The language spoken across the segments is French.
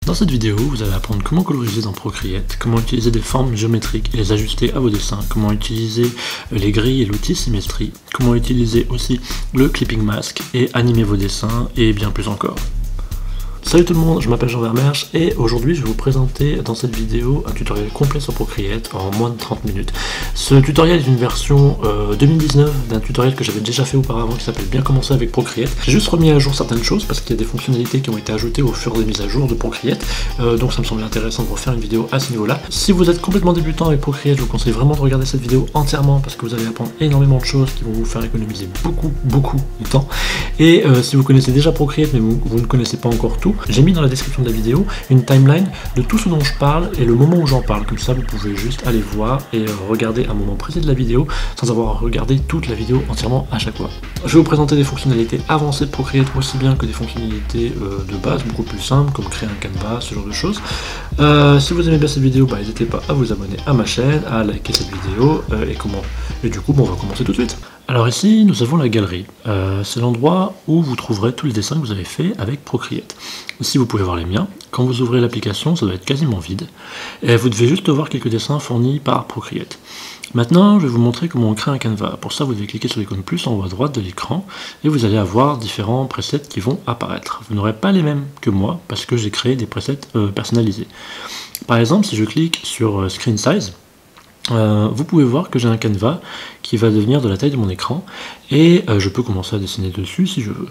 Dans cette vidéo, vous allez apprendre comment coloriser dans Procreate, comment utiliser des formes géométriques et les ajuster à vos dessins, comment utiliser les grilles et l'outil Symmetry, comment utiliser aussi le Clipping Mask et animer vos dessins et bien plus encore. Salut tout le monde, je m'appelle Jean Vermersch et aujourd'hui je vais vous présenter dans cette vidéo un tutoriel complet sur Procreate en moins de 30 minutes. Ce tutoriel est une version 2019 d'un tutoriel que j'avais déjà fait auparavant qui s'appelle Bien commencer avec Procreate. J'ai juste remis à jour certaines choses parce qu'il y a des fonctionnalités qui ont été ajoutées au fur des mises à jour de Procreate, donc ça me semblait intéressant de refaire une vidéo à ce niveau-là. Si vous êtes complètement débutant avec Procreate, je vous conseille vraiment de regarder cette vidéo entièrement parce que vous allez apprendre énormément de choses qui vont vous faire économiser beaucoup de temps. Et si vous connaissez déjà Procreate mais vous ne connaissez pas encore tout, j'ai mis dans la description de la vidéo une timeline de tout ce dont je parle et le moment où j'en parle. Comme ça, vous pouvez juste aller voir et regarder un moment précis de la vidéo sans avoir à regarder toute la vidéo entièrement à chaque fois. Je vais vous présenter des fonctionnalités avancées de Procreate aussi bien que des fonctionnalités de base beaucoup plus simples comme créer un canevas, ce genre de choses. Si vous aimez bien cette vidéo, n'hésitez pas à vous abonner à ma chaîne, à liker cette vidéo et du coup, on va commencer tout de suite. Alors ici, nous avons la galerie. C'est l'endroit où vous trouverez tous les dessins que vous avez faits avec Procreate. Ici, vous pouvez voir les miens. Quand vous ouvrez l'application, ça doit être quasiment vide. Et vous devez juste voir quelques dessins fournis par Procreate. Maintenant, je vais vous montrer comment on crée un canevas. Pour ça, vous devez cliquer sur l'icône plus en haut à droite de l'écran et vous allez avoir différents presets qui vont apparaître. Vous n'aurez pas les mêmes que moi parce que j'ai créé des presets personnalisés. Par exemple, si je clique sur Screen Size, vous pouvez voir que j'ai un canevas qui va devenir de la taille de mon écran et je peux commencer à dessiner dessus si je veux.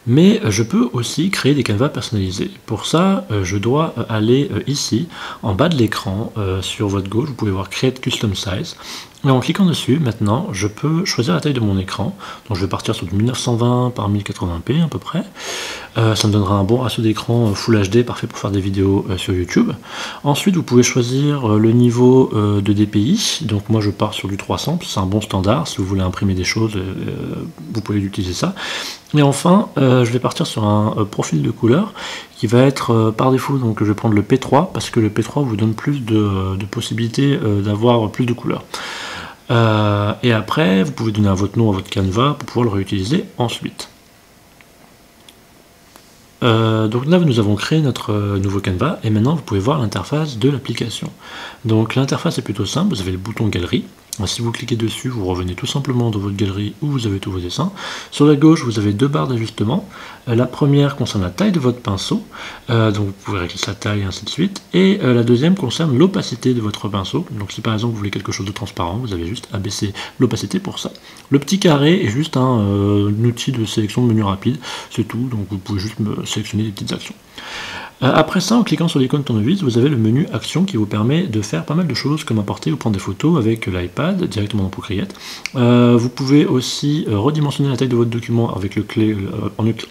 Mais je peux aussi créer des canevas personnalisés. Pour ça, je dois aller ici, en bas de l'écran, sur votre gauche, vous pouvez voir Create Custom Size. Et en cliquant dessus, maintenant, je peux choisir la taille de mon écran. Donc je vais partir sur du 1920 par 1080p à peu près. Ça me donnera un bon ratio d'écran Full HD, parfait pour faire des vidéos sur YouTube. Ensuite, vous pouvez choisir le niveau de DPI. Donc moi, je pars sur du 300, c'est un bon standard. Si vous voulez imprimer des choses, vous pouvez utiliser ça. Et enfin, je vais partir sur un profil de couleur qui va être par défaut, donc je vais prendre le P3 parce que le P3 vous donne plus de possibilités d'avoir plus de couleurs. Et après, vous pouvez donner votre nom à votre canevas pour pouvoir le réutiliser ensuite. Donc là, nous avons créé notre nouveau canevas et maintenant vous pouvez voir l'interface de l'application. Donc l'interface est plutôt simple, vous avez le bouton galerie. Si vous cliquez dessus, vous revenez tout simplement dans votre galerie où vous avez tous vos dessins. Sur la gauche, vous avez deux barres d'ajustement. La première concerne la taille de votre pinceau, donc vous pouvez régler sa taille et ainsi de suite. Et la deuxième concerne l'opacité de votre pinceau. Donc si par exemple vous voulez quelque chose de transparent, vous avez juste à baisser l'opacité pour ça. Le petit carré est juste un outil de sélection de menu rapide, c'est tout. Donc vous pouvez juste sélectionner des petites actions. Après ça, en cliquant sur l'icône tournevis, vous avez le menu Action qui vous permet de faire pas mal de choses comme apporter ou prendre des photos avec l'iPad directement dans Procreate. Vous pouvez aussi redimensionner la taille de votre document avec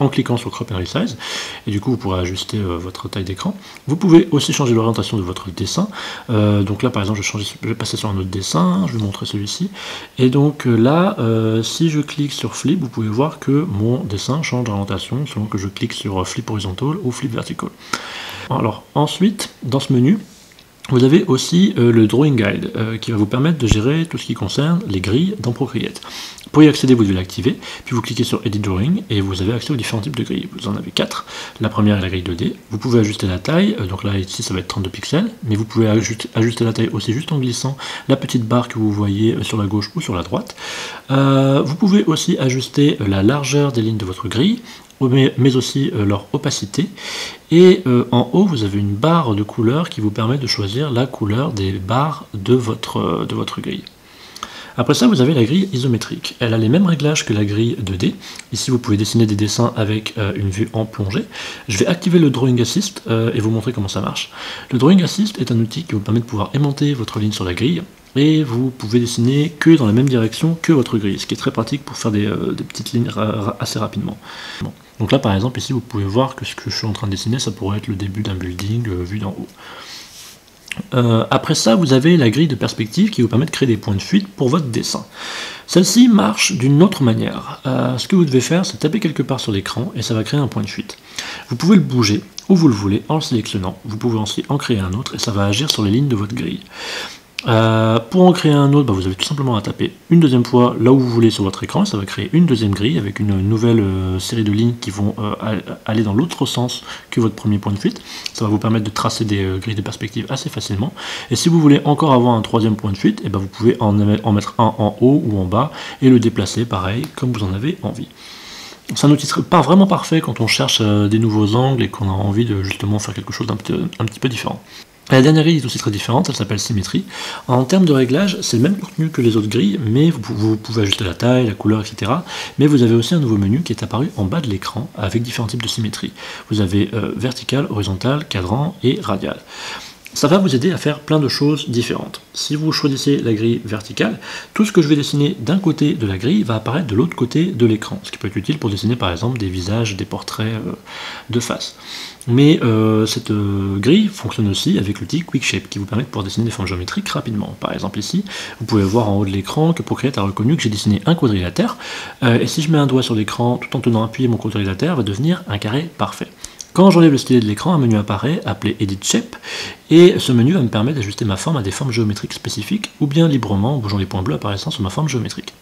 en cliquant sur Crop and Resize et du coup vous pourrez ajuster votre taille d'écran. Vous pouvez aussi changer l'orientation de votre dessin. Donc là par exemple je vais passer sur un autre dessin, je vais vous montrer celui-ci. Et donc là, si je clique sur Flip, vous pouvez voir que mon dessin change d'orientation selon que je clique sur Flip Horizontal ou Flip Vertical. Alors ensuite, dans ce menu, vous avez aussi le Drawing Guide qui va vous permettre de gérer tout ce qui concerne les grilles dans Procreate. Pour y accéder, vous devez l'activer, puis vous cliquez sur Edit Drawing et vous avez accès aux différents types de grilles. Vous en avez 4. La première est la grille 2D. Vous pouvez ajuster la taille, donc là ici ça va être 32 pixels, mais vous pouvez ajuster la taille aussi juste en glissant la petite barre que vous voyez sur la gauche ou sur la droite. Vous pouvez aussi ajuster la largeur des lignes de votre grille, mais aussi leur opacité. Et en haut, vous avez une barre de couleurs qui vous permet de choisir la couleur des barres de votre grille. Après ça, vous avez la grille isométrique. Elle a les mêmes réglages que la grille 2D. Ici, vous pouvez dessiner des dessins avec une vue en plongée. Je vais activer le Drawing Assist et vous montrer comment ça marche. Le Drawing Assist est un outil qui vous permet de pouvoir aimanter votre ligne sur la grille et vous pouvez dessiner que dans la même direction que votre grille, ce qui est très pratique pour faire des petites lignes assez rapidement. Bon. Donc là, par exemple, ici, vous pouvez voir que ce que je suis en train de dessiner, ça pourrait être le début d'un building vu d'en haut. Après ça, vous avez la grille de perspective qui vous permet de créer des points de fuite pour votre dessin. Celle-ci marche d'une autre manière. Ce que vous devez faire, c'est taper quelque part sur l'écran et ça va créer un point de fuite. Vous pouvez le bouger où vous le voulez en le sélectionnant. Vous pouvez aussi en créer un autre et ça va agir sur les lignes de votre grille. Pour en créer un autre, vous avez tout simplement à taper une deuxième fois là où vous voulez sur votre écran, ça va créer une deuxième grille avec une nouvelle série de lignes qui vont aller dans l'autre sens que votre premier point de fuite. Ça va vous permettre de tracer des grilles de perspective assez facilement. Et si vous voulez encore avoir un troisième point de fuite, vous pouvez en mettre un en haut ou en bas et le déplacer pareil comme vous en avez envie. C'est un outil pas vraiment parfait quand on cherche des nouveaux angles et qu'on a envie de justement faire quelque chose d'un petit peu différent. La dernière grille est aussi très différente, elle s'appelle symétrie. En termes de réglage, c'est le même contenu que les autres grilles, mais vous pouvez ajuster la taille, la couleur, etc. Mais vous avez aussi un nouveau menu qui est apparu en bas de l'écran avec différents types de symétrie. Vous avez vertical, horizontal, cadran et radial. Ça va vous aider à faire plein de choses différentes. Si vous choisissez la grille verticale, tout ce que je vais dessiner d'un côté de la grille va apparaître de l'autre côté de l'écran, ce qui peut être utile pour dessiner par exemple des visages, des portraits de face. Mais cette grille fonctionne aussi avec l'outil Quick Shape qui vous permet de pouvoir dessiner des formes géométriques rapidement. Par exemple ici, vous pouvez voir en haut de l'écran que Procreate a reconnu que j'ai dessiné un quadrilatère, et si je mets un doigt sur l'écran tout en tenant appuyé, mon quadrilatère va devenir un carré parfait. Quand j'enlève le stylet de l'écran, un menu apparaît appelé Edit Shape, et ce menu va me permettre d'ajuster ma forme à des formes géométriques spécifiques, ou bien librement en bougeant les points bleus apparaissant sur ma forme géométrique.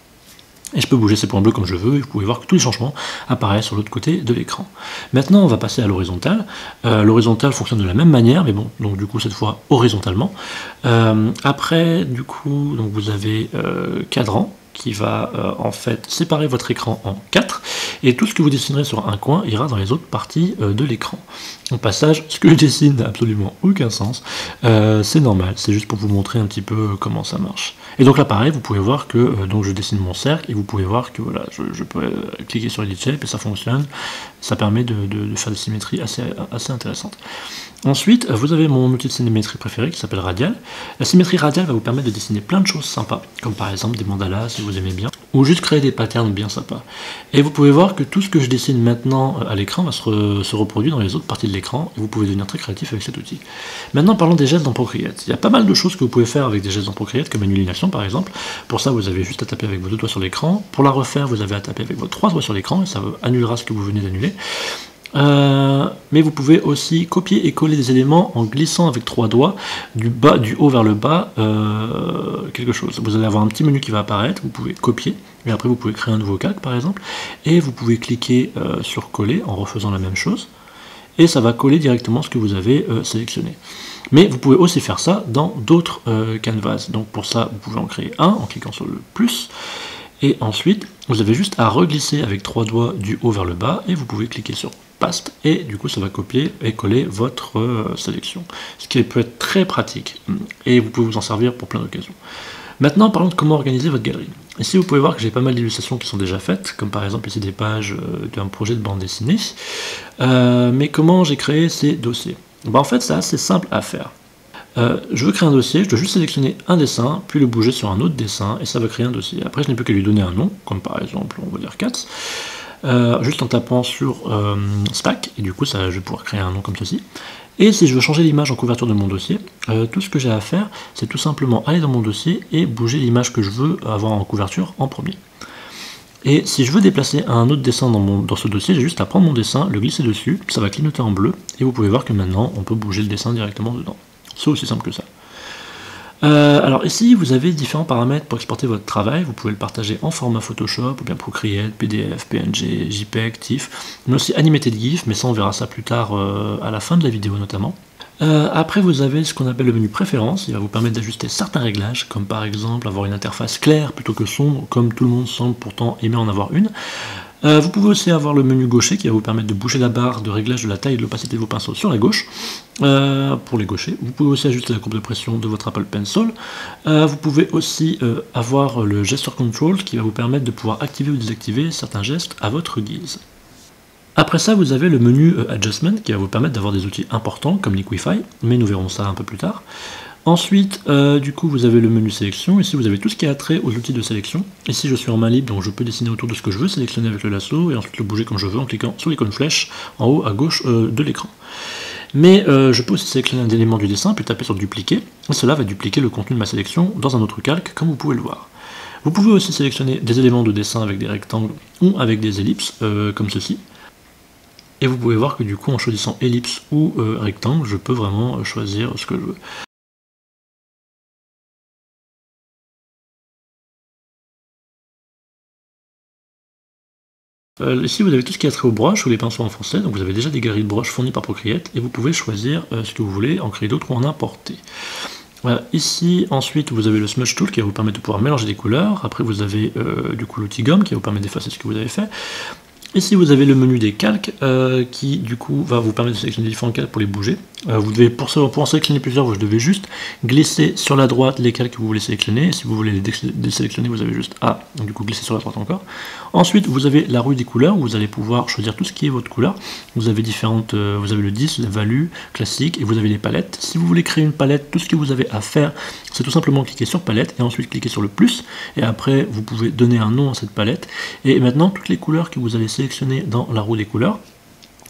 Et je peux bouger ces points bleus comme je veux, et vous pouvez voir que tous les changements apparaissent sur l'autre côté de l'écran. Maintenant, on va passer à l'horizontale. L'horizontale fonctionne de la même manière, mais bon, donc du coup cette fois horizontalement. Après, du coup, donc vous avez cadran, qui va en fait séparer votre écran en 4, et tout ce que vous dessinerez sur un coin ira dans les autres parties de l'écran. Au passage, ce que je dessine n'a absolument aucun sens, c'est normal, c'est juste pour vous montrer un petit peu comment ça marche. Et donc là pareil, vous pouvez voir que donc je dessine mon cercle, et vous pouvez voir que voilà, je peux cliquer sur Edit Shape et ça fonctionne, ça permet de faire des symétries assez intéressantes. Ensuite, vous avez mon outil de symétrie préféré qui s'appelle Radial. La symétrie radiale va vous permettre de dessiner plein de choses sympas, comme par exemple des mandalas si vous aimez bien, ou juste créer des patterns bien sympas. Et vous pouvez voir que tout ce que je dessine maintenant à l'écran va se reproduire dans les autres parties de l'écran, et vous pouvez devenir très créatif avec cet outil. Maintenant, parlons des gestes dans Procreate. Il y a pas mal de choses que vous pouvez faire avec des gestes dans Procreate, comme une élimination par exemple. Pour ça, vous avez juste à taper avec vos deux doigts sur l'écran. Pour la refaire, vous avez à taper avec vos trois doigts sur l'écran, et ça annulera ce que vous venez d'annuler. Mais vous pouvez aussi copier et coller des éléments en glissant avec trois doigts du haut vers le bas quelque chose. Vous allez avoir un petit menu qui va apparaître, vous pouvez copier, et après vous pouvez créer un nouveau calque par exemple, et vous pouvez cliquer sur coller en refaisant la même chose, et ça va coller directement ce que vous avez sélectionné. Mais vous pouvez aussi faire ça dans d'autres canvas, donc pour ça vous pouvez en créer un en cliquant sur le plus, et ensuite vous avez juste à reglisser avec trois doigts du haut vers le bas, et vous pouvez cliquer sur Paste, et du coup ça va copier et coller votre sélection, ce qui peut être très pratique, et vous pouvez vous en servir pour plein d'occasions. Maintenant, parlons de comment organiser votre galerie. Ici, vous pouvez voir que j'ai pas mal d'illustrations qui sont déjà faites, comme par exemple ici des pages d'un projet de bande dessinée. Mais comment j'ai créé ces dossiers? En fait, c'est assez simple à faire. Je veux créer un dossier, je dois juste sélectionner un dessin, puis le bouger sur un autre dessin, et ça va créer un dossier. Après, je n'ai plus qu'à lui donner un nom, comme par exemple, on va dire Cats, juste en tapant sur Stack, et du coup, je vais pouvoir créer un nom comme ceci. Et si je veux changer l'image en couverture de mon dossier, tout ce que j'ai à faire, c'est tout simplement aller dans mon dossier et bouger l'image que je veux avoir en couverture en premier. Et si je veux déplacer un autre dessin dans ce dossier, j'ai juste à prendre mon dessin, le glisser dessus, ça va clignoter en bleu, et vous pouvez voir que maintenant, on peut bouger le dessin directement dedans. C'est aussi simple que ça. Alors ici, vous avez différents paramètres pour exporter votre travail. Vous pouvez le partager en format Photoshop, ou bien Procreate, PDF, PNG, JPEG, TIFF, mais aussi Animated GIF, mais ça on verra ça plus tard à la fin de la vidéo notamment. Après, vous avez ce qu'on appelle le menu préférence, il va vous permettre d'ajuster certains réglages, comme par exemple avoir une interface claire plutôt que sombre, comme tout le monde semble pourtant aimer en avoir une. Vous pouvez aussi avoir le menu gaucher qui va vous permettre de bouger la barre de réglage de la taille et de l'opacité de vos pinceaux sur la gauche, pour les gauchers. Vous pouvez aussi ajuster la courbe de pression de votre Apple Pencil. Vous pouvez aussi avoir le Gesture Control qui va vous permettre de pouvoir activer ou désactiver certains gestes à votre guise. Après ça, vous avez le menu Adjustment qui va vous permettre d'avoir des outils importants comme Liquify, mais nous verrons ça un peu plus tard. Ensuite, du coup, vous avez le menu sélection. Ici, vous avez tout ce qui a trait aux outils de sélection. Ici, je suis en main libre, donc je peux dessiner autour de ce que je veux, sélectionner avec le lasso, et ensuite le bouger comme je veux en cliquant sur l'icône flèche en haut à gauche de l'écran. Mais je peux aussi sélectionner un élément du dessin, puis taper sur dupliquer, et cela va dupliquer le contenu de ma sélection dans un autre calque, comme vous pouvez le voir. Vous pouvez aussi sélectionner des éléments de dessin avec des rectangles ou avec des ellipses, comme ceci. Et vous pouvez voir que du coup, en choisissant ellipse ou rectangle, je peux vraiment choisir ce que je veux. Ici vous avez tout ce qui a trait aux broches ou les pinceaux en français, donc vous avez déjà des galeries de broches fournies par Procreate, et vous pouvez choisir ce que vous voulez, en créer d'autres ou en importer. Voilà. Ici, ensuite, vous avez le Smudge Tool qui va vous permettre de pouvoir mélanger des couleurs. Après, vous avez du coup l'outil Gomme qui va vous permettre d'effacer ce que vous avez fait. Ici, vous avez le menu des calques qui, du coup, va vous permettre de sélectionner différents calques pour les bouger. Vous devez, pour en sélectionner plusieurs, vous devez juste glisser sur la droite les calques que vous voulez sélectionner. Si vous voulez les désélectionner, vous avez juste A, donc du coup glisser sur la droite encore. Ensuite, vous avez la roue des couleurs, où vous allez pouvoir choisir tout ce qui est votre couleur. Vous avez différentes, vous avez le 10, la value, classique, et vous avez les palettes. Si vous voulez créer une palette, tout ce que vous avez à faire, c'est tout simplement cliquer sur palette, et ensuite cliquer sur le plus, et après, vous pouvez donner un nom à cette palette. Et maintenant, toutes les couleurs que vous allez sélectionner dans la roue des couleurs,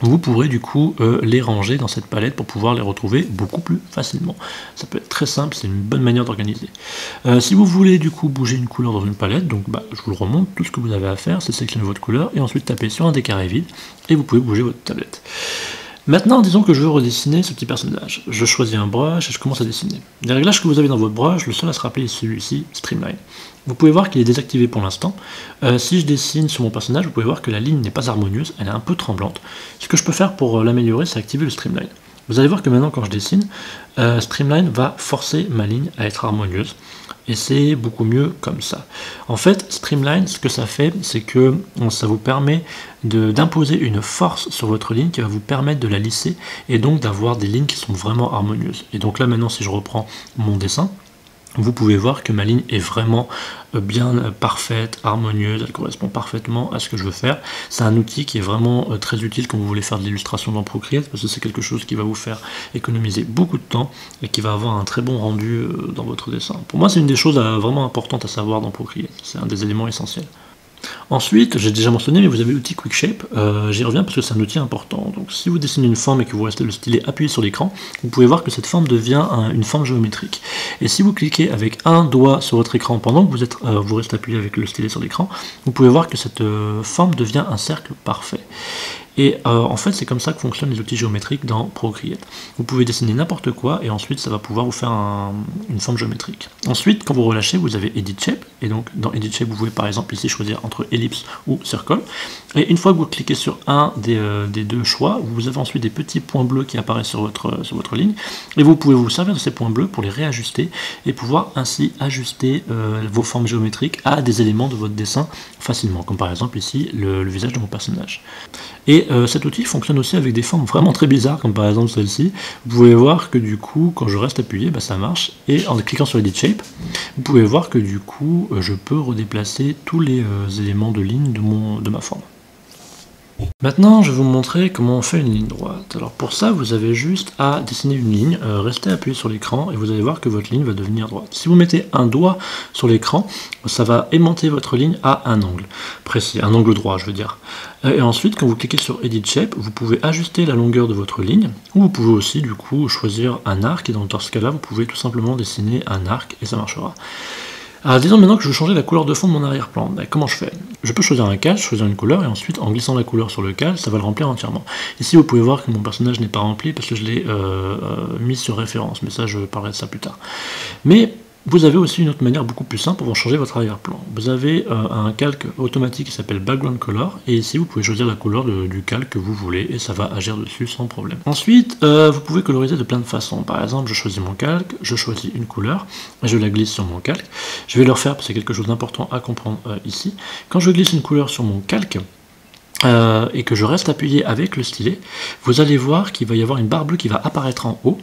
vous pourrez du coup les ranger dans cette palette pour pouvoir les retrouver beaucoup plus facilement. Ça peut être très simple, c'est une bonne manière d'organiser. Si vous voulez du coup bouger une couleur dans une palette, donc je vous le remonte, tout ce que vous avez à faire, c'est sélectionner votre couleur et ensuite taper sur un des carrés vides et vous pouvez bouger votre tablette. Maintenant, disons que je veux redessiner ce petit personnage. Je choisis un brush et je commence à dessiner. Les réglages que vous avez dans votre brush, le seul à se rappeler est celui-ci, Streamline. Vous pouvez voir qu'il est désactivé pour l'instant. Si je dessine sur mon personnage, vous pouvez voir que la ligne n'est pas harmonieuse, elle est un peu tremblante. Ce que je peux faire pour l'améliorer, c'est activer le Streamline. Vous allez voir que maintenant, quand je dessine, Streamline va forcer ma ligne à être harmonieuse. Et c'est beaucoup mieux comme ça. En fait, Streamline, ce que ça fait, c'est que ça vous permet d'imposer une force sur votre ligne qui va vous permettre de la lisser et donc d'avoir des lignes qui sont vraiment harmonieuses. Et donc là, maintenant, si je reprends mon dessin, vous pouvez voir que ma ligne est vraiment bien parfaite, harmonieuse, elle correspond parfaitement à ce que je veux faire. C'est un outil qui est vraiment très utile quand vous voulez faire de l'illustration dans Procreate, parce que c'est quelque chose qui va vous faire économiser beaucoup de temps et qui va avoir un très bon rendu dans votre dessin. Pour moi, c'est une des choses vraiment importantes à savoir dans Procreate, c'est un des éléments essentiels. Ensuite, j'ai déjà mentionné, mais vous avez l'outil Quick Shape, j'y reviens parce que c'est un outil important. Donc si vous dessinez une forme et que vous restez le stylet appuyé sur l'écran, vous pouvez voir que cette forme devient une forme géométrique. Et si vous cliquez avec un doigt sur votre écran pendant que vous restez appuyé avec le stylet sur l'écran, vous pouvez voir que cette forme devient un cercle parfait. Et en fait, c'est comme ça que fonctionnent les outils géométriques dans Procreate. Vous pouvez dessiner n'importe quoi et ensuite ça va pouvoir vous faire une forme géométrique. Ensuite, quand vous relâchez, vous avez Edit Shape. Et donc dans Edit Shape, vous pouvez par exemple ici choisir entre ellipse ou circle. Et une fois que vous cliquez sur un des deux choix, vous avez ensuite des petits points bleus qui apparaissent sur votre ligne. Et vous pouvez vous servir de ces points bleus pour les réajuster et pouvoir ainsi ajuster vos formes géométriques à des éléments de votre dessin facilement. Comme par exemple ici, le visage de mon personnage. Et cet outil fonctionne aussi avec des formes vraiment très bizarres, comme par exemple celle-ci. Vous pouvez voir que du coup, quand je reste appuyé, ça marche. Et en cliquant sur Edit Shape, vous pouvez voir que du coup, je peux redéplacer tous les éléments de ligne de ma forme. Maintenant, je vais vous montrer comment on fait une ligne droite. Alors pour ça, vous avez juste à dessiner une ligne, restez appuyé sur l'écran et vous allez voir que votre ligne va devenir droite. Si vous mettez un doigt sur l'écran, ça va aimanter votre ligne à un angle précis, un angle droit, je veux dire. Et ensuite, quand vous cliquez sur Edit Shape, vous pouvez ajuster la longueur de votre ligne, ou vous pouvez aussi du coup choisir un arc, et dans ce cas-là, vous pouvez tout simplement dessiner un arc et ça marchera. Alors disons maintenant que je veux changer la couleur de fond de mon arrière-plan. Comment je fais? Je peux choisir un cal, choisir une couleur, et ensuite en glissant la couleur sur le cal, ça va le remplir entièrement. Ici vous pouvez voir que mon personnage n'est pas rempli parce que je l'ai mis sur référence, mais ça je parlerai de ça plus tard. Mais vous avez aussi une autre manière beaucoup plus simple pour changer votre arrière-plan. Vous avez un calque automatique qui s'appelle Background Color, et ici vous pouvez choisir la couleur du calque que vous voulez, et ça va agir dessus sans problème. Ensuite, vous pouvez coloriser de plein de façons. Par exemple, je choisis mon calque, je choisis une couleur, et je la glisse sur mon calque. Je vais le refaire parce que c'est quelque chose d'important à comprendre ici. Quand je glisse une couleur sur mon calque, et que je reste appuyé avec le stylet, vous allez voir qu'il va y avoir une barre bleue qui va apparaître en haut,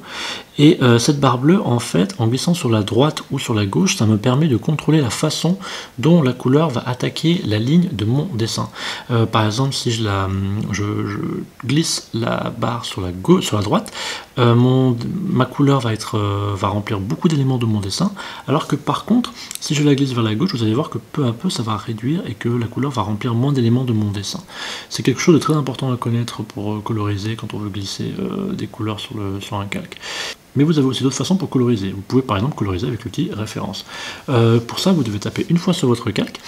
et cette barre bleue, en fait, en glissant sur la droite ou sur la gauche, ça me permet de contrôler la façon dont la couleur va attaquer la ligne de mon dessin. Par exemple, si je glisse la barre sur la droite, ma couleur va remplir beaucoup d'éléments de mon dessin, alors que par contre, si je la glisse vers la gauche, vous allez voir que peu à peu ça va réduire et que la couleur va remplir moins d'éléments de mon dessin. C'est quelque chose de très important à connaître pour coloriser quand on veut glisser des couleurs sur un calque. Mais vous avez aussi d'autres façons pour coloriser. Vous pouvez par exemple coloriser avec l'outil référence. Pour ça, vous devez taper une fois sur votre calque,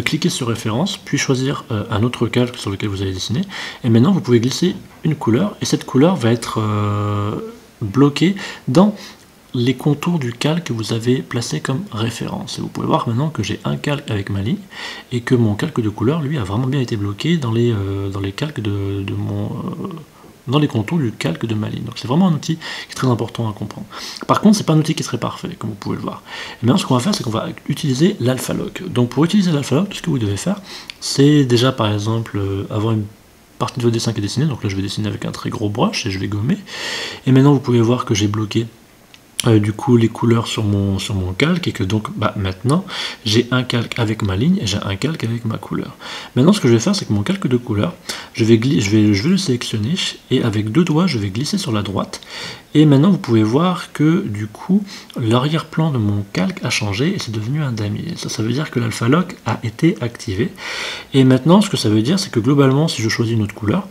cliquer sur référence, puis choisir un autre calque sur lequel vous allez dessiner. Et maintenant, vous pouvez glisser une couleur, et cette couleur va être bloquée dans les contours du calque que vous avez placé comme référence. Et vous pouvez voir maintenant que j'ai un calque avec ma ligne et que mon calque de couleur, lui, a vraiment bien été bloqué dans les calques dans les contours du calque de ma ligne. Donc c'est vraiment un outil qui est très important à comprendre. Par contre, c'est pas un outil qui est très parfait, comme vous pouvez le voir. Et maintenant, ce qu'on va faire, c'est qu'on va utiliser l'alpha-lock. Donc pour utiliser l'alpha-lock, tout ce que vous devez faire, c'est déjà, par exemple, avoir une partie de votre dessin qui est dessinée. Donc là, je vais dessiner avec un très gros brush et je vais gommer. Et maintenant, vous pouvez voir que j'ai bloqué du coup les couleurs sur mon calque et que donc maintenant j'ai un calque avec ma ligne et j'ai un calque avec ma couleur. Maintenant ce que je vais faire, c'est que mon calque de couleur, je vais le sélectionner et avec deux doigts je vais glisser sur la droite. Et maintenant vous pouvez voir que du coup l'arrière-plan de mon calque a changé et c'est devenu un damier. Ça veut dire que l'alpha-lock a été activé. Et maintenant ce que ça veut dire, c'est que globalement si je choisis une autre couleur,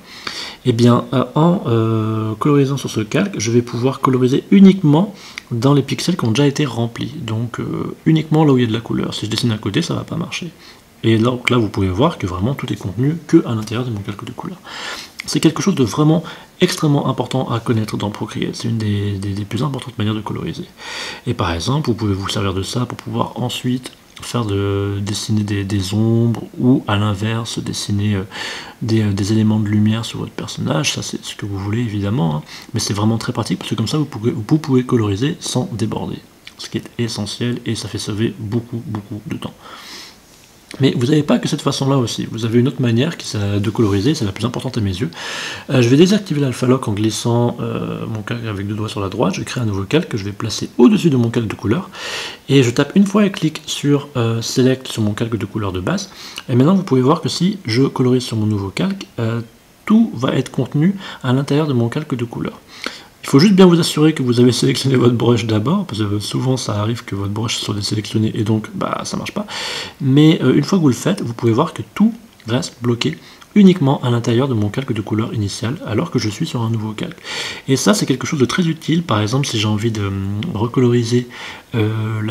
et bien en colorisant sur ce calque, je vais pouvoir coloriser uniquement dans les pixels qui ont déjà été remplis, donc uniquement là où il y a de la couleur. Si je dessine à côté, ça ne va pas marcher. Et donc là, vous pouvez voir que vraiment tout est contenu que à l'intérieur de mon calque de couleur. C'est quelque chose de vraiment extrêmement important à connaître dans Procreate. C'est une des plus importantes manières de coloriser. Et par exemple, vous pouvez vous servir de ça pour pouvoir ensuite dessiner des ombres ou à l'inverse dessiner des éléments de lumière sur votre personnage. Ça c'est ce que vous voulez évidemment, hein. Mais c'est vraiment très pratique parce que comme ça vous pouvez coloriser sans déborder, ce qui est essentiel et ça fait sauver beaucoup de temps. Mais vous n'avez pas que cette façon-là aussi, vous avez une autre manière de coloriser, c'est la plus importante à mes yeux. Je vais désactiver l'alpha-lock en glissant mon calque avec deux doigts sur la droite, je crée un nouveau calque que je vais placer au-dessus de mon calque de couleur, et je tape une fois et clique sur Select sur mon calque de couleur de base, et maintenant vous pouvez voir que si je colorise sur mon nouveau calque, tout va être contenu à l'intérieur de mon calque de couleur. Il faut juste bien vous assurer que vous avez sélectionné votre brush d'abord, parce que souvent ça arrive que votre brush soit désélectionné et donc ça marche pas. Mais une fois que vous le faites, vous pouvez voir que tout reste bloqué uniquement à l'intérieur de mon calque de couleur initial, alors que je suis sur un nouveau calque. Et ça, c'est quelque chose de très utile. Par exemple, si j'ai envie de recoloriser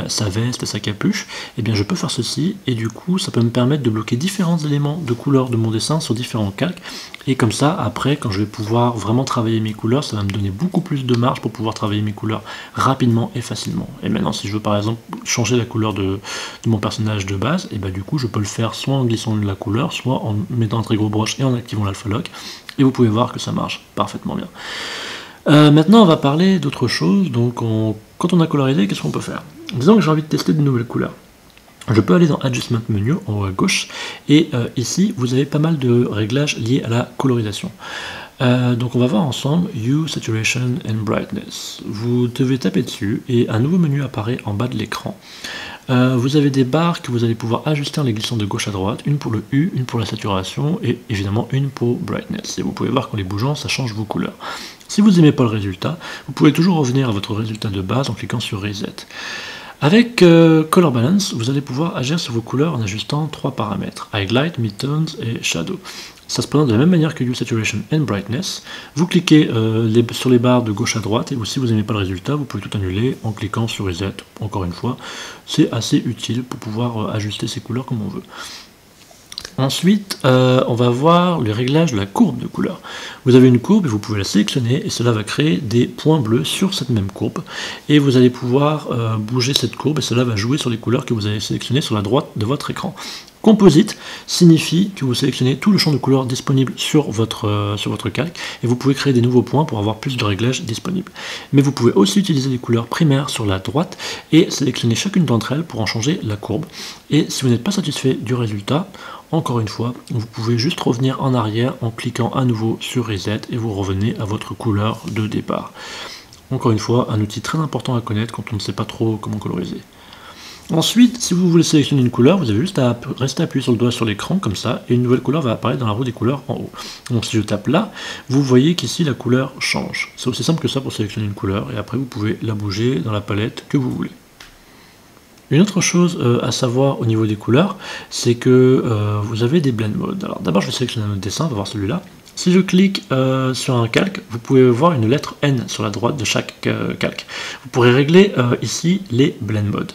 sa veste et sa capuche, eh bien je peux faire ceci, et du coup, ça peut me permettre de bloquer différents éléments de couleur de mon dessin sur différents calques. Et comme ça, après, quand je vais pouvoir vraiment travailler mes couleurs, ça va me donner beaucoup plus de marge pour pouvoir travailler mes couleurs rapidement et facilement. Et maintenant, si je veux par exemple changer la couleur de mon personnage de base, et du coup, je peux le faire soit en glissant de la couleur, soit en mettant un très gros brush et en activant l'alpha-lock. Et vous pouvez voir que ça marche parfaitement bien. Maintenant, on va parler d'autre chose. Donc, quand on a colorisé, qu'est-ce qu'on peut faire? Disons que j'ai envie de tester de nouvelles couleurs. Je peux aller dans Adjustment Menu en haut à gauche et ici vous avez pas mal de réglages liés à la colorisation. Donc on va voir ensemble Hue, Saturation and Brightness. Vous devez taper dessus et un nouveau menu apparaît en bas de l'écran. Vous avez des barres que vous allez pouvoir ajuster en les glissant de gauche à droite, une pour le Hue, une pour la saturation et évidemment une pour Brightness. Et vous pouvez voir qu'en les bougeant ça change vos couleurs. Si vous n'aimez pas le résultat, vous pouvez toujours revenir à votre résultat de base en cliquant sur Reset. Avec Color Balance, vous allez pouvoir agir sur vos couleurs en ajustant trois paramètres, Highlight, Midtones et Shadow. Ça se présente de la même manière que Hue, Saturation and Brightness. Vous cliquez sur les barres de gauche à droite et si vous n'aimez pas le résultat, vous pouvez tout annuler en cliquant sur Reset. Encore une fois, c'est assez utile pour pouvoir ajuster ces couleurs comme on veut. Ensuite, on va voir les réglages de la courbe de couleur. Vous avez une courbe et vous pouvez la sélectionner et cela va créer des points bleus sur cette même courbe. Et vous allez pouvoir bouger cette courbe et cela va jouer sur les couleurs que vous avez sélectionnées sur la droite de votre écran. Composite signifie que vous sélectionnez tout le champ de couleurs disponible sur votre calque et vous pouvez créer des nouveaux points pour avoir plus de réglages disponibles. Mais vous pouvez aussi utiliser les couleurs primaires sur la droite et sélectionner chacune d'entre elles pour en changer la courbe. Et si vous n'êtes pas satisfait du résultat, encore une fois, vous pouvez juste revenir en arrière en cliquant à nouveau sur Reset et vous revenez à votre couleur de départ. Encore une fois, un outil très important à connaître quand on ne sait pas trop comment coloriser. Ensuite, si vous voulez sélectionner une couleur, vous avez juste à rester appuyé sur le doigt sur l'écran, comme ça, et une nouvelle couleur va apparaître dans la roue des couleurs en haut. Donc si je tape là, vous voyez qu'ici la couleur change. C'est aussi simple que ça pour sélectionner une couleur, et après vous pouvez la bouger dans la palette que vous voulez. Une autre chose à savoir au niveau des couleurs, c'est que vous avez des blend modes. Alors d'abord je vais sélectionner un autre dessin, on va voir celui-là. Si je clique sur un calque, vous pouvez voir une lettre N sur la droite de chaque calque. Vous pourrez régler ici les blend modes.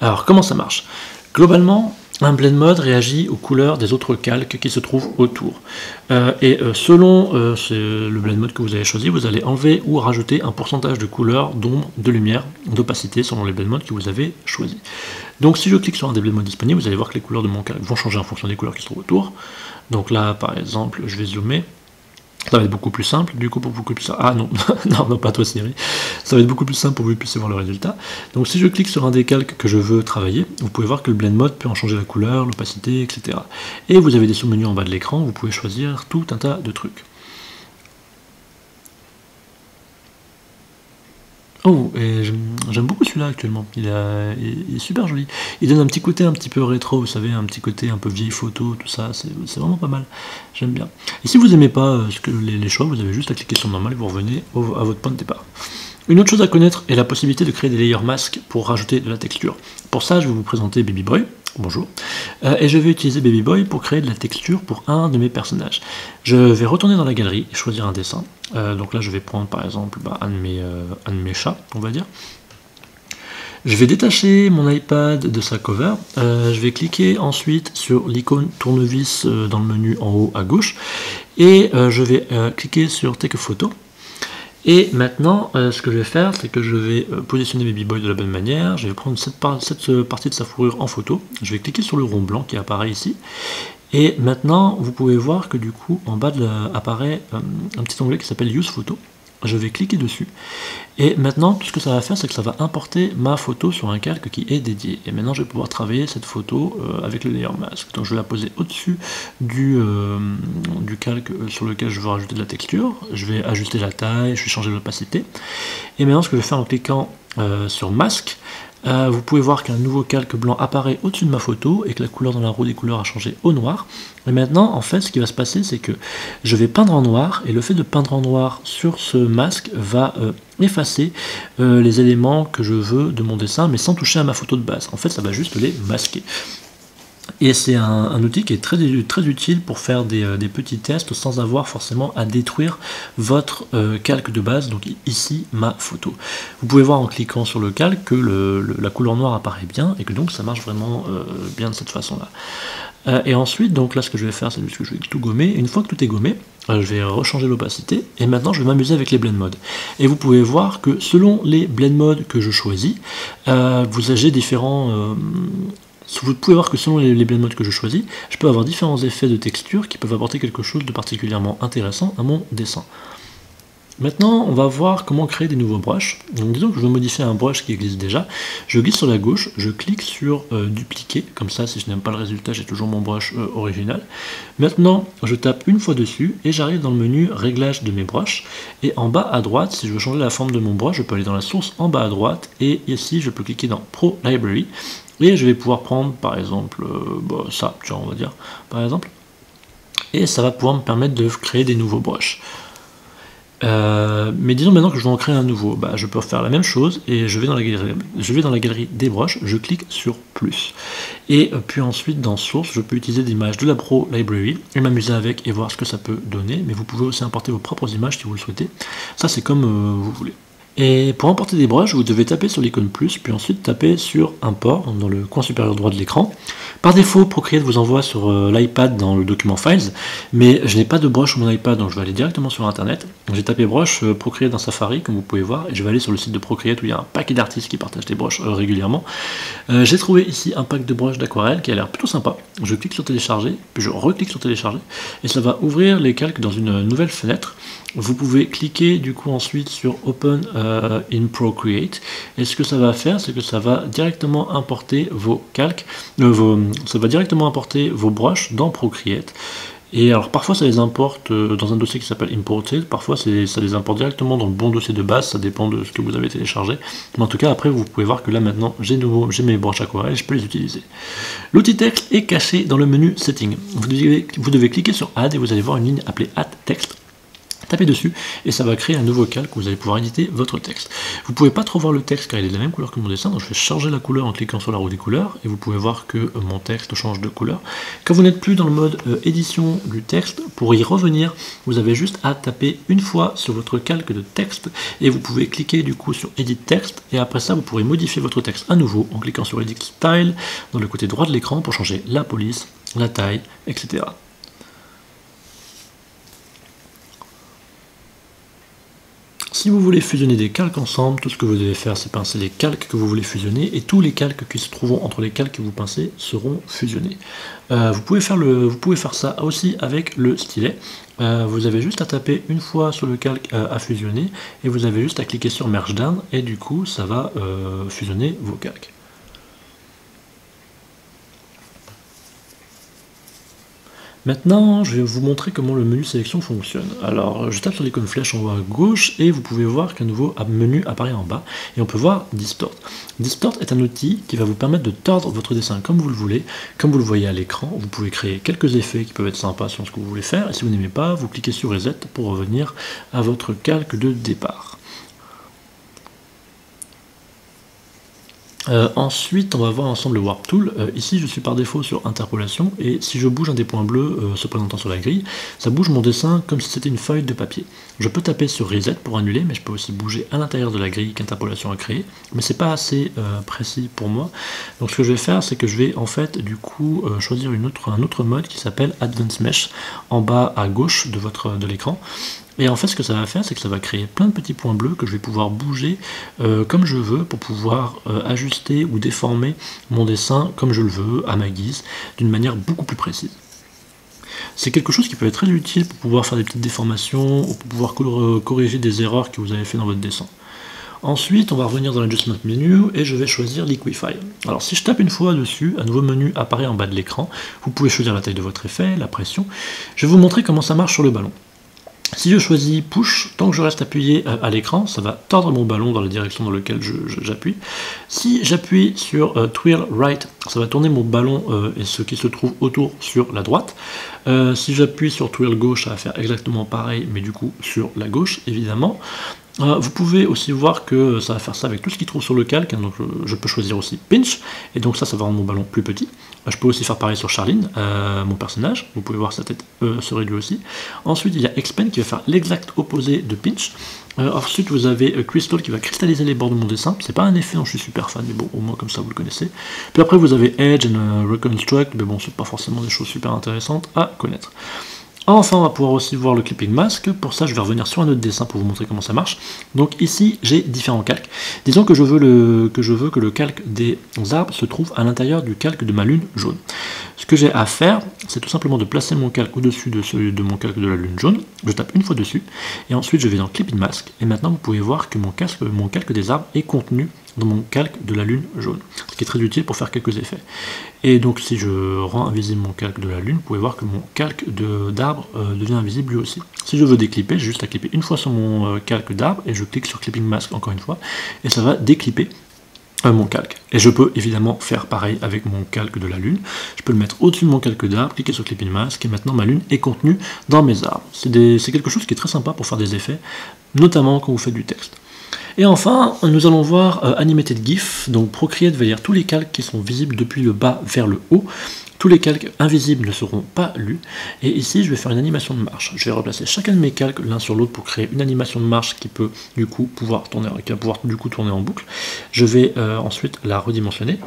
Alors comment ça marche? Globalement, un blend mode réagit aux couleurs des autres calques qui se trouvent autour. Selon le blend mode que vous avez choisi, vous allez enlever ou rajouter un pourcentage de couleur, d'ombre, de lumière, d'opacité selon les blend modes que vous avez choisis. Donc si je clique sur un des blend modes disponibles, vous allez voir que les couleurs de mon calque vont changer en fonction des couleurs qui se trouvent autour. Donc là, par exemple, je vais zoomer. Ça va être beaucoup plus simple, du coup pour beaucoup plus simple. Ah non, non, pas toi Siri. Ça va être beaucoup plus simple pour que vous puissiez voir le résultat. Donc si je clique sur un des calques que je veux travailler, vous pouvez voir que le blend mode peut en changer la couleur, l'opacité, etc. Et vous avez des sous-menus en bas de l'écran, vous pouvez choisir tout un tas de trucs. Oh, et j'aime beaucoup celui-là actuellement, il est super joli. Il donne un petit côté un petit peu rétro, vous savez, un petit côté un peu vieille photo, tout ça, c'est vraiment pas mal, j'aime bien. Et si vous n'aimez pas les choix, vous avez juste à cliquer sur normal et vous revenez à votre point de départ. Une autre chose à connaître est la possibilité de créer des layers masques pour rajouter de la texture. Pour ça, je vais vous présenter Baby Boy. Bonjour. Et je vais utiliser Baby Boy pour créer de la texture pour un de mes personnages. Je vais retourner dans la galerie et choisir un dessin. Donc là, je vais prendre par exemple un de mes chats, on va dire. Je vais détacher mon iPad de sa cover. Je vais cliquer ensuite sur l'icône tournevis dans le menu en haut à gauche. Et je vais cliquer sur Take a Photo. Et maintenant, ce que je vais faire, c'est que je vais positionner Baby Boy de la bonne manière. Je vais prendre cette partie de sa fourrure en photo. Je vais cliquer sur le rond blanc qui apparaît ici. Et maintenant, vous pouvez voir que du coup, en bas apparaît un petit onglet qui s'appelle Use Photo. Je vais cliquer dessus. Et maintenant, tout ce que ça va faire, c'est que ça va importer ma photo sur un calque qui est dédié. Et maintenant, je vais pouvoir travailler cette photo avec le layer mask. Donc, je vais la poser au-dessus du calque sur lequel je veux rajouter de la texture. Je vais ajuster la taille, je vais changer l'opacité. Et maintenant, ce que je vais faire en cliquant sur Mask, vous pouvez voir qu'un nouveau calque blanc apparaît au-dessus de ma photo et que la couleur dans la roue des couleurs a changé au noir. Et maintenant, en fait, ce qui va se passer, c'est que je vais peindre en noir, et le fait de peindre en noir sur ce masque va effacer les éléments que je veux de mon dessin, mais sans toucher à ma photo de base. En fait, ça va juste les masquer. Et c'est un outil qui est très utile pour faire des petits tests sans avoir forcément à détruire votre calque de base, donc ici ma photo. Vous pouvez voir en cliquant sur le calque que la couleur noire apparaît bien et que donc ça marche vraiment bien de cette façon-là. Et ensuite, donc là ce que je vais faire, c'est juste que je vais tout gommer. Une fois que tout est gommé, je vais rechanger l'opacité et maintenant je vais m'amuser avec les blend modes. Et vous pouvez voir que selon les blend modes que je choisis, vous avez différents... Vous pouvez voir que selon les blend modes que je choisis, je peux avoir différents effets de texture qui peuvent apporter quelque chose de particulièrement intéressant à mon dessin. Maintenant, on va voir comment créer des nouveaux brushes. Donc disons que je veux modifier un brush qui existe déjà. Je glisse sur la gauche, je clique sur dupliquer, comme ça si je n'aime pas le résultat, j'ai toujours mon brush original. Maintenant, je tape une fois dessus et j'arrive dans le menu réglage de mes brushes. Et en bas à droite, si je veux changer la forme de mon brush, je peux aller dans la source en bas à droite et ici je peux cliquer dans Pro Library. Et je vais pouvoir prendre par exemple ça, tu vois, on va dire, par exemple. Et ça va pouvoir me permettre de créer des nouveaux brushes. Mais disons maintenant que je veux en créer un nouveau, je peux faire la même chose et je vais dans la galerie des brushes, je clique sur plus. Et puis ensuite dans source, je peux utiliser des images de la Pro Library et m'amuser avec et voir ce que ça peut donner. Mais vous pouvez aussi importer vos propres images si vous le souhaitez. Ça c'est comme vous voulez. Et pour importer des brushes, vous devez taper sur l'icône plus, puis ensuite taper sur Import dans le coin supérieur droit de l'écran. Par défaut, Procreate vous envoie sur l'iPad dans le document Files, mais je n'ai pas de brush sur mon iPad, donc je vais aller directement sur Internet. J'ai tapé brush Procreate dans Safari, comme vous pouvez voir, et je vais aller sur le site de Procreate où il y a un paquet d'artistes qui partagent des brushes régulièrement. J'ai trouvé ici un pack de brushes d'aquarelle qui a l'air plutôt sympa. Je clique sur télécharger, puis je reclique sur télécharger, et ça va ouvrir les calques dans une nouvelle fenêtre. Vous pouvez cliquer du coup ensuite sur Open in Procreate, et ce que ça va faire, c'est que ça va directement importer vos calques, ça va directement importer vos brushes dans Procreate. Et alors parfois ça les importe dans un dossier qui s'appelle Imported, parfois ça les importe directement dans le bon dossier de base, ça dépend de ce que vous avez téléchargé. Mais en tout cas après vous pouvez voir que là maintenant j'ai mes brushes aquarelles et je peux les utiliser. L'outil texte est caché dans le menu Setting. Vous devez cliquer sur Add et vous allez voir une ligne appelée Add Text Tapez dessus et ça va créer un nouveau calque où vous allez pouvoir éditer votre texte. Vous ne pouvez pas trop voir le texte car il est de la même couleur que mon dessin, donc je vais changer la couleur en cliquant sur la roue des couleurs et vous pouvez voir que mon texte change de couleur. Quand vous n'êtes plus dans le mode édition du texte, pour y revenir, vous avez juste à taper une fois sur votre calque de texte et vous pouvez cliquer du coup sur Edit Text et après ça vous pourrez modifier votre texte à nouveau en cliquant sur Edit Style dans le côté droit de l'écran pour changer la police, la taille, etc. Si vous voulez fusionner des calques ensemble, tout ce que vous devez faire, c'est pincer les calques que vous voulez fusionner, et tous les calques qui se trouveront entre les calques que vous pincez seront fusionnés. Vous pouvez faire ça aussi avec le stylet. Vous avez juste à taper une fois sur le calque à fusionner, et vous avez juste à cliquer sur Merge Down, et du coup, ça va fusionner vos calques. Maintenant, je vais vous montrer comment le menu sélection fonctionne. Alors, je tape sur l'icône flèche en haut à gauche et vous pouvez voir qu'un nouveau menu apparaît en bas et on peut voir Distort. Distort est un outil qui va vous permettre de tordre votre dessin comme vous le voulez, comme vous le voyez à l'écran. Vous pouvez créer quelques effets qui peuvent être sympas selon ce que vous voulez faire et si vous n'aimez pas, vous cliquez sur Reset pour revenir à votre calque de départ. Ensuite, on va voir ensemble le Warp Tool. Ici, je suis par défaut sur Interpolation, et si je bouge un des points bleus se présentant sur la grille, ça bouge mon dessin comme si c'était une feuille de papier. Je peux taper sur Reset pour annuler, mais je peux aussi bouger à l'intérieur de la grille qu'Interpolation a créée, mais c'est pas assez précis pour moi. Donc ce que je vais faire, c'est que je vais en fait du coup choisir un autre mode qui s'appelle Advanced Mesh en bas à gauche de l'écran. Et en fait, ce que ça va faire, c'est que ça va créer plein de petits points bleus que je vais pouvoir bouger comme je veux pour pouvoir ajuster ou déformer mon dessin comme je le veux, à ma guise, d'une manière beaucoup plus précise. C'est quelque chose qui peut être très utile pour pouvoir faire des petites déformations ou pour pouvoir corriger des erreurs que vous avez fait dans votre dessin. Ensuite, on va revenir dans l'Adjustment Menu et je vais choisir Liquify. Alors si je tape une fois dessus, un nouveau menu apparaît en bas de l'écran. Vous pouvez choisir la taille de votre effet, la pression. Je vais vous montrer comment ça marche sur le ballon. Si je choisis Push, tant que je reste appuyé à l'écran, ça va tordre mon ballon dans la direction dans laquelle j'appuie. Si j'appuie sur Twirl Right, ça va tourner mon ballon et ce qui se trouve autour sur la droite. Si j'appuie sur Twirl Gauche, ça va faire exactement pareil, mais du coup sur la gauche, évidemment. Vous pouvez aussi voir que ça va faire ça avec tout ce qui trouve sur le calque, hein, donc je peux choisir aussi Pinch, et donc ça va rendre mon ballon plus petit. Je peux aussi faire pareil sur Charline, mon personnage, vous pouvez voir sa tête se réduit aussi. Ensuite il y a Expand qui va faire l'exact opposé de Pinch. Ensuite vous avez Crystal qui va cristalliser les bords de mon dessin, c'est pas un effet dont je suis super fan, mais bon au moins comme ça vous le connaissez. Puis après vous avez Edge et Reconstruct, mais bon c'est pas forcément des choses super intéressantes à connaître. Enfin, on va pouvoir aussi voir le clipping mask. Pour ça, je vais revenir sur un autre dessin pour vous montrer comment ça marche. Donc ici, j'ai différents calques. Disons que je veux que le calque des arbres se trouve à l'intérieur du calque de ma lune jaune. Ce que j'ai à faire, c'est tout simplement de placer mon calque au-dessus de celui de mon calque de la lune jaune. Je tape une fois dessus, et ensuite je vais dans Clipping Mask. Et maintenant, vous pouvez voir que mon calque des arbres est contenu dans mon calque de la lune jaune, ce qui est très utile pour faire quelques effets. Et donc si je rends invisible mon calque de la lune, vous pouvez voir que mon calque d'arbre devient invisible lui aussi. Si je veux déclipper, j'ai juste à clipper une fois sur mon calque d'arbre, et je clique sur Clipping Mask encore une fois, et ça va déclipper mon calque. Et je peux évidemment faire pareil avec mon calque de la lune. Je peux le mettre au-dessus de mon calque d'arbre, cliquer sur Clipping Mask, et maintenant ma lune est contenue dans mes arbres. C'est quelque chose qui est très sympa pour faire des effets, notamment quand vous faites du texte. Et enfin, nous allons voir Animated GIF. Donc Procreate va lire tous les calques qui sont visibles depuis le bas vers le haut. Tous les calques invisibles ne seront pas lus. Et ici, je vais faire une animation de marche. Je vais replacer chacun de mes calques l'un sur l'autre pour créer une animation de marche qui peut du coup pouvoir tourner en boucle. Je vais ensuite la redimensionner.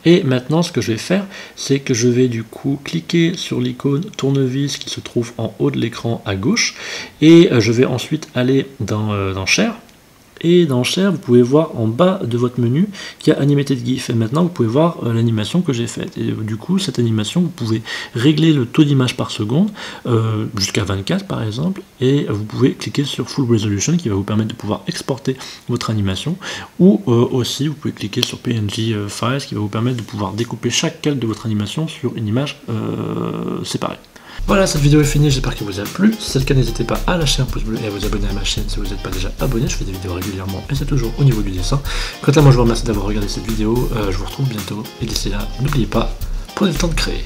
Et maintenant, ce que je vais faire, c'est que je vais du coup cliquer sur l'icône tournevis qui se trouve en haut de l'écran à gauche. Et je vais ensuite aller dans Share. Et dans Share, vous pouvez voir en bas de votre menu qu'il y a Animated GIF. Et maintenant, vous pouvez voir l'animation que j'ai faite. Et du coup, cette animation, vous pouvez régler le taux d'image par seconde, jusqu'à 24 par exemple. Et vous pouvez cliquer sur Full Resolution qui va vous permettre de pouvoir exporter votre animation. Ou aussi, vous pouvez cliquer sur PNG Files qui va vous permettre de pouvoir découper chaque calque de votre animation sur une image séparée. Voilà, cette vidéo est finie, j'espère qu'elle vous a plu. Si c'est le cas, n'hésitez pas à lâcher un pouce bleu et à vous abonner à ma chaîne si vous n'êtes pas déjà abonné. Je fais des vidéos régulièrement et c'est toujours au niveau du dessin. Quant à moi, je vous remercie d'avoir regardé cette vidéo. Je vous retrouve bientôt et d'ici là, n'oubliez pas, prenez le temps de créer.